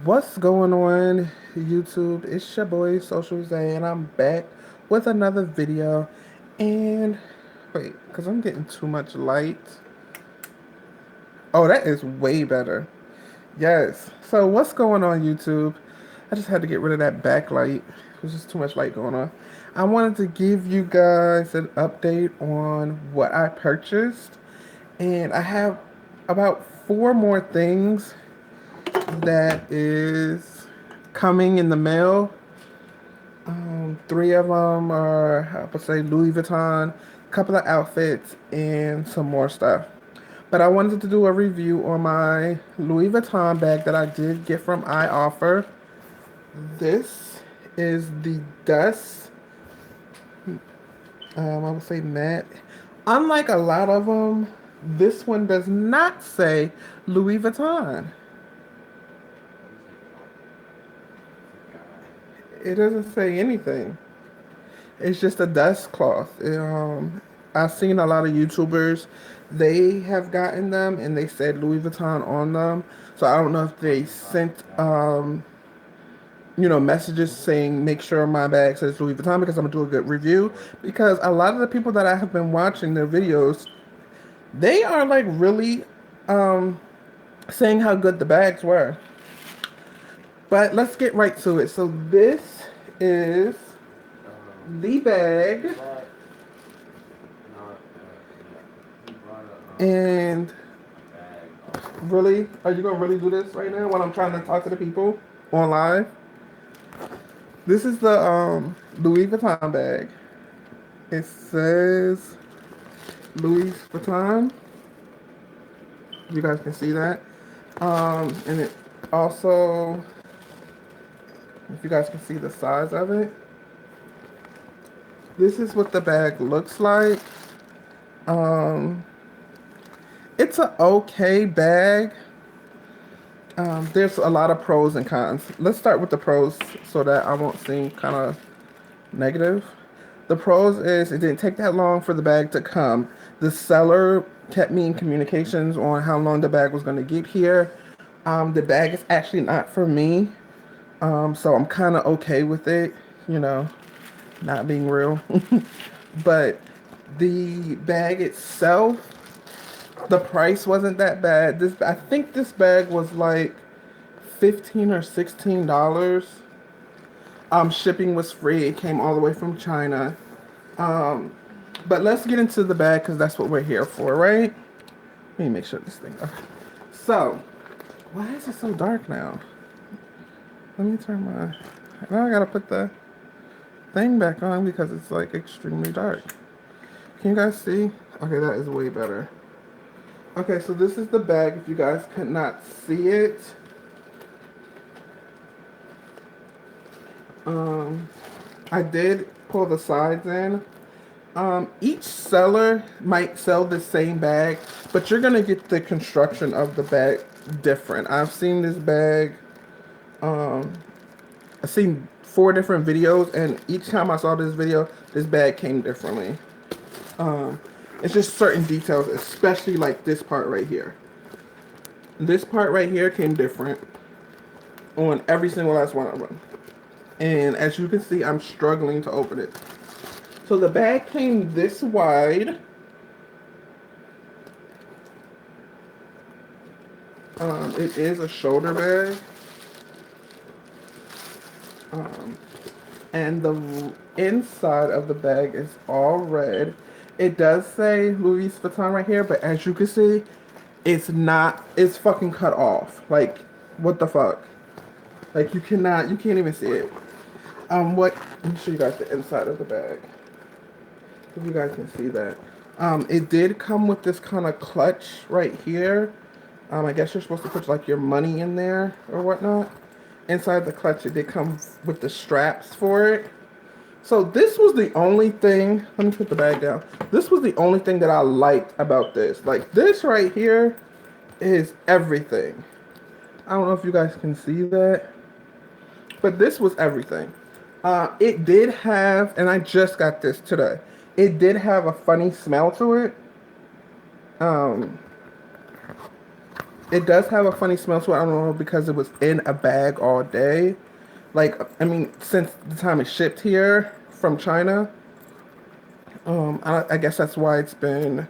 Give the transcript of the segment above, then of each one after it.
What's going on, YouTube? It's your boy Social Zay, and I'm back with another video. And wait, because I'm getting too much light. Oh, that is way better. Yes. So what's going on, YouTube? I just had to get rid of that backlight. There's just too much light going on. I wanted to give you guys an update on what I purchased, and I have about four more things that is coming in the mail. Three of them are, I would say, Louis Vuitton, a couple of outfits, and some more stuff. But I wanted to do a review on my Louis Vuitton bag that I did get from IOffer. This is the Dust, I would say matte. Unlike a lot of them, this one does not say Louis Vuitton. It doesn't say anything. It's just a dust cloth. I've seen a lot of YouTubers, they have gotten them and they said Louis Vuitton on them. So I don't know if they sent, messages saying make sure my bag says Louis Vuitton because I'm gonna do a good review. Because a lot of the people that I have been watching their videos, they are like really saying how good the bags were. But let's get right to it. So this is the bag. And really, are you gonna really do this right now while I'm trying to talk to the people on live? This is the Louis Vuitton bag. It says Louis Vuitton. You guys can see that. And it also, if you guys can see the size of it, this is what the bag looks like. It's an okay bag. There's a lot of pros and cons. Let's start with the pros so that I won't seem kind of negative. The pros is it didn't take that long for the bag to come. The seller kept me in communications on how long the bag was going to get here. The bag is actually not for me. So I'm kind of okay with it, not being real. But the bag itself, the price wasn't that bad. I think this bag was like $15 or $16. Shipping was free. It came all the way from China. But let's get into the bag because that's what we're here for, right? Let me make sure this thing. Okay. So, why is it so dark now? Let me turn my. Now I gotta put the thing back on because it's like extremely dark. Can you guys see? Okay, that is way better. Okay, so this is the bag if you guys could not see it. I did pull the sides in. Each seller might sell the same bag, but you're gonna get the construction of the bag different. I've seen this bag, I've seen 4 different videos, and each time I saw this video, this bag came differently. It's just certain details, especially like this part right here. This part right here came different on every single last one of them. And as you can see, I'm struggling to open it. So the bag came this wide. It is a shoulder bag. And the inside of the bag is all red. It does say Louis Vuitton right here, but as you can see, it's not, it's fucking cut off. Like, what the fuck? Like, you can't even see it. Let me show you guys the inside of the bag. If you guys can see that. It did come with this kind of clutch right here. I guess you're supposed to put like your money in there or whatnot. Inside the clutch, it did come with the straps for it. So this was the only thing, let me put the bag down. This was the only thing that I liked about this. Like this right here is everything. I don't know if you guys can see that, but this was everything. It did have, and I just got this today, it did have a funny smell to it. It does have a funny smell to it. I don't know because it was in a bag all day. Like, I mean, since the time it shipped here from China, I guess that's why it's been,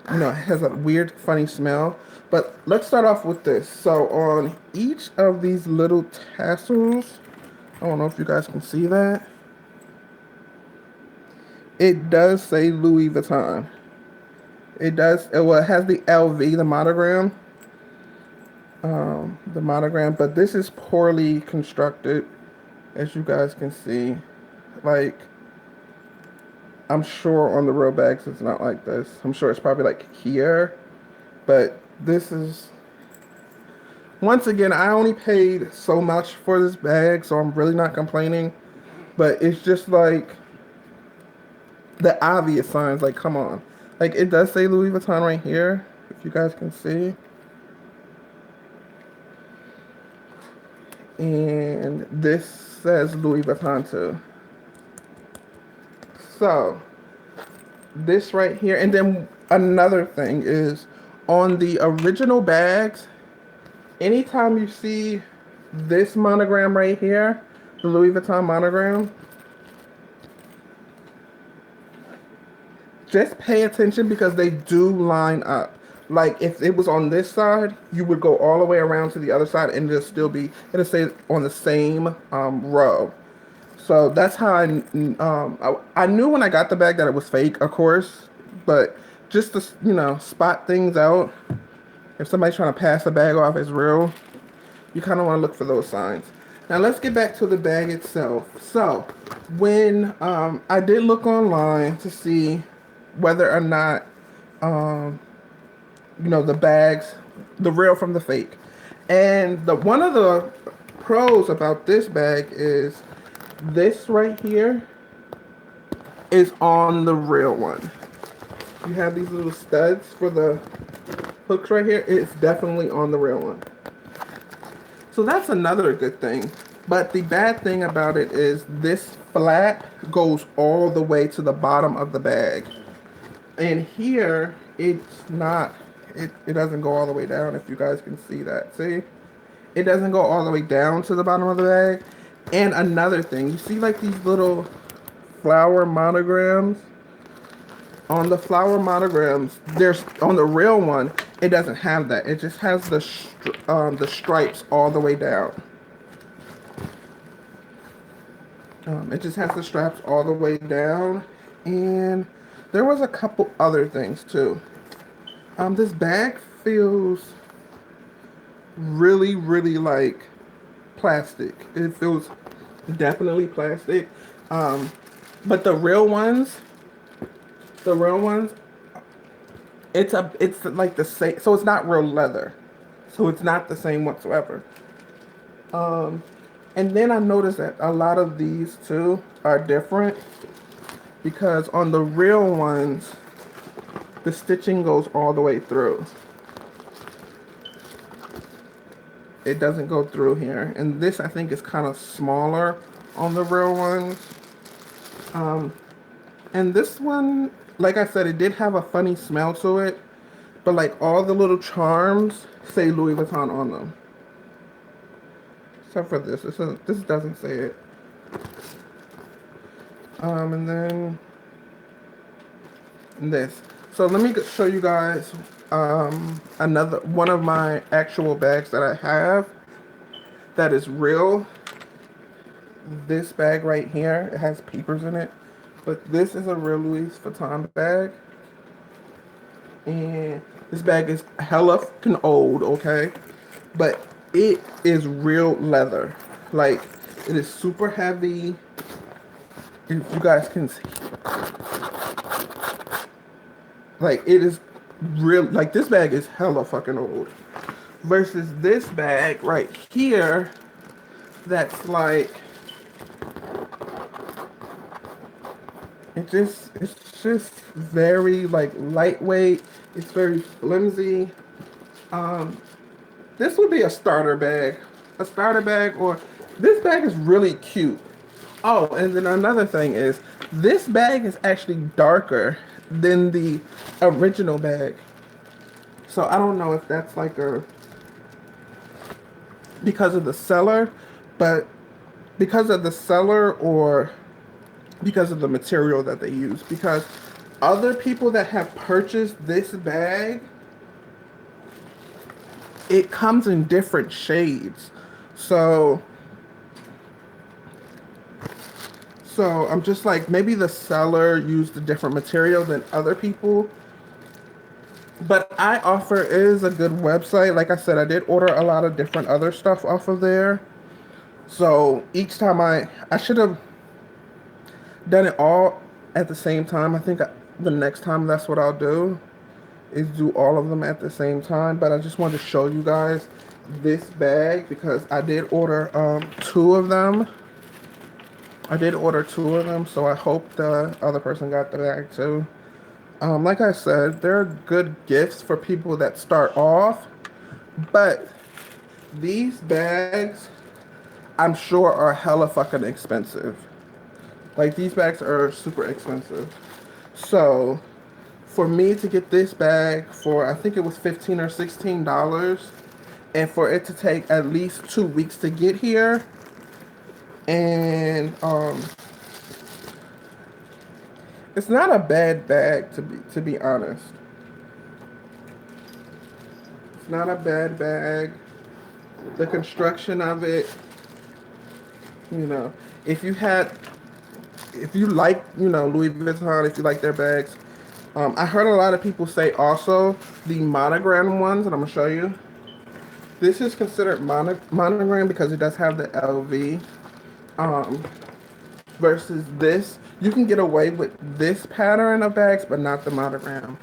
it has a weird, funny smell. But let's start off with this. So on each of these little tassels, I don't know if you guys can see that. It does say Louis Vuitton. It does. Well, it has the LV, the monogram. But this is poorly constructed, as you guys can see. Like, I'm sure on the real bags it's not like this. I'm sure it's probably like here, but this is. Once again, I only paid so much for this bag, so I'm really not complaining. But it's just like the obvious signs. Like, come on. Like, it does say Louis Vuitton right here, if you guys can see. And this says Louis Vuitton too. So, this right here. And then another thing is on the original bags, anytime you see this monogram right here, the Louis Vuitton monogram, just pay attention because they do line up. Like if it was on this side, you would go all the way around to the other side and it'll stay on the same row. So that's how I knew when I got the bag that it was fake, of course, but just to, spot things out, if somebody's trying to pass the bag off as real, you kind of want to look for those signs. Now let's get back to the bag itself. So when I did look online to see whether or not the bags, the real from the fake, and one of the pros about this bag is this right here is on the real one. You have these little studs for the hooks right here. It's definitely on the real one. So that's another good thing. But the bad thing about it is this flap goes all the way to the bottom of the bag. And here, it's not, it doesn't go all the way down, if you guys can see that. See? It doesn't go all the way down to the bottom of the bag. And another thing, you see like these little flower monograms? On the flower monograms, there's on the real one, it doesn't have that. It just has the stripes all the way down. It just has the straps all the way down, and there was a couple other things too. This bag feels really, really like plastic. It feels definitely plastic. But the real ones, it's like the same. So it's not real leather. So it's not the same whatsoever. And then I noticed that a lot of these too are different because on the real ones, the stitching goes all the way through. It doesn't go through here. And this I think is kind of smaller on the real ones. And this one, like I said, it did have a funny smell to it, but like all the little charms say Louis Vuitton on them. Except for this. This doesn't say it. And then this. So let me show you guys another one of my actual bags that I have that is real. This bag right here, it has papers in it, but this is a real Louis Vuitton bag. And this bag is hella fucking old, okay? But it is real leather. Like, it is super heavy. If you guys can see. Like, it is real. Like, this bag is hella fucking old. Versus this bag right here, that's like, it's just very like lightweight. It's very flimsy. This would be a starter bag. Or this bag is really cute. Oh, and then another thing is this bag is actually darker than the original bag. So I don't know if that's like a because of the seller, but because of the seller or because of the material that they use. Because other people that have purchased this bag, it comes in different shades. So I'm just like, maybe the seller used a different material than other people. But IOffer is a good website. Like I said, I did order a lot of different other stuff off of there. So each time I should have done it all at the same time. I think the next time that's what I'll do, is do all of them at the same time. But I just wanted to show you guys this bag because I did order two of them. I did order two of them, so I hope the other person got the bag too. Like I said, they're good gifts for people that start off, but these bags, I'm sure, are hella fucking expensive. Like, these bags are super expensive. So, for me to get this bag for, I think it was $15 or $16, and for it to take at least 2 weeks to get here, and it's not a bad bag to be honest. It's not a bad bag. The construction of it, you know, if you had, if you like, you know, Louis Vuitton, if you like their bags, I heard a lot of people say also the monogram ones, and I'm gonna show you. This is considered monogram because it does have the LV. Um, versus this, you can get away with this pattern of bags, but not the monogram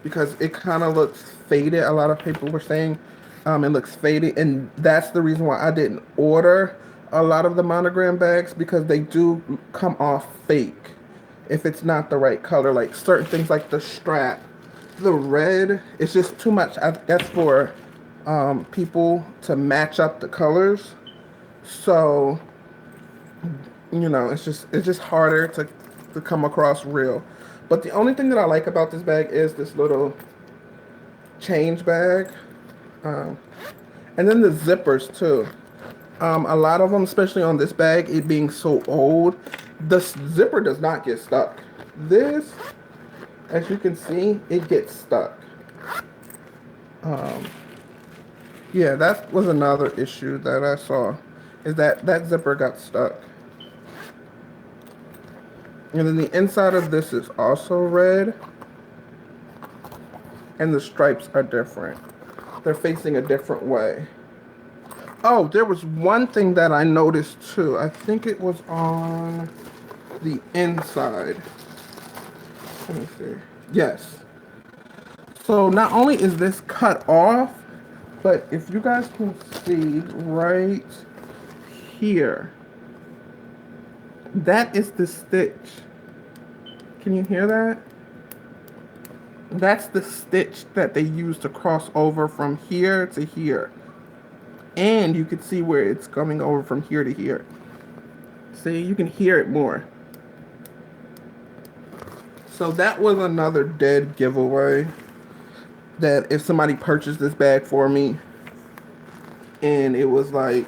because it kind of looks faded. A lot of people were saying it looks faded, and that's the reason why I didn't order a lot of the monogram bags because they do come off fake if it's not the right color. Like certain things like the strap, the red, it's just too much. I guess for people to match up the colors. So you know, it's just harder to come across real. But the only thing that I like about this bag is this little change bag, um, and then the zippers too. A lot of them, especially on this bag, it being so old, the zipper does not get stuck. This, as you can see, it gets stuck. Um, yeah, that was another issue that I saw, is that that zipper got stuck. And then the inside of this is also red. And the stripes are different. They're facing a different way. Oh, there was one thing that I noticed too. I think it was on the inside. Let me see. Yes. So not only is this cut off, but if you guys can see right here, that is the stitch. Can you hear that? That's the stitch that they use to cross over from here to here. And you can see where it's coming over from here to here. See, you can hear it more. So that was another dead giveaway. That if somebody purchased this bag for me and it was like,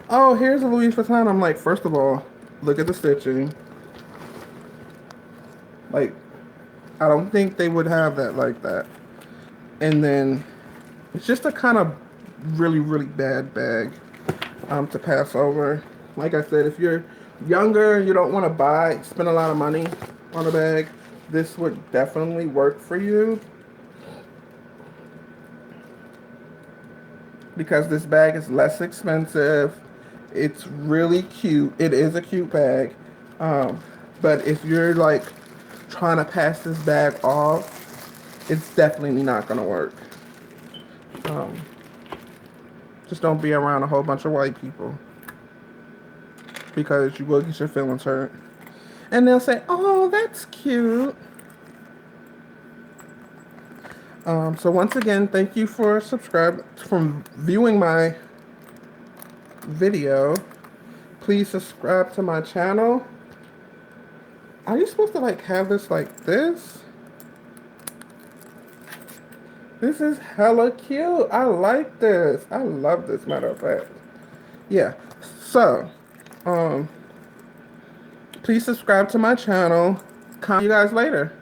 oh, here's a Louis Vuitton. I'm like, first of all, look at the stitching. Like, I don't think they would have that like that. And then it's just a kind of really, really bad bag to pass over. Like I said, if you're younger, you don't want to spend a lot of money on a bag, this would definitely work for you. Because this bag is less expensive. It's really cute. It is a cute bag. But if you're like trying to pass this bag off, it's definitely not going to work. Just don't be around a whole bunch of white people. Because you will get your feelings hurt. And they'll say, oh, that's cute. So once again, thank you for viewing my video. Please subscribe to my channel. Are you supposed to like have this like this? This is hella cute. I like this. I love this, matter of fact. Yeah. So, please subscribe to my channel. Comment you guys later.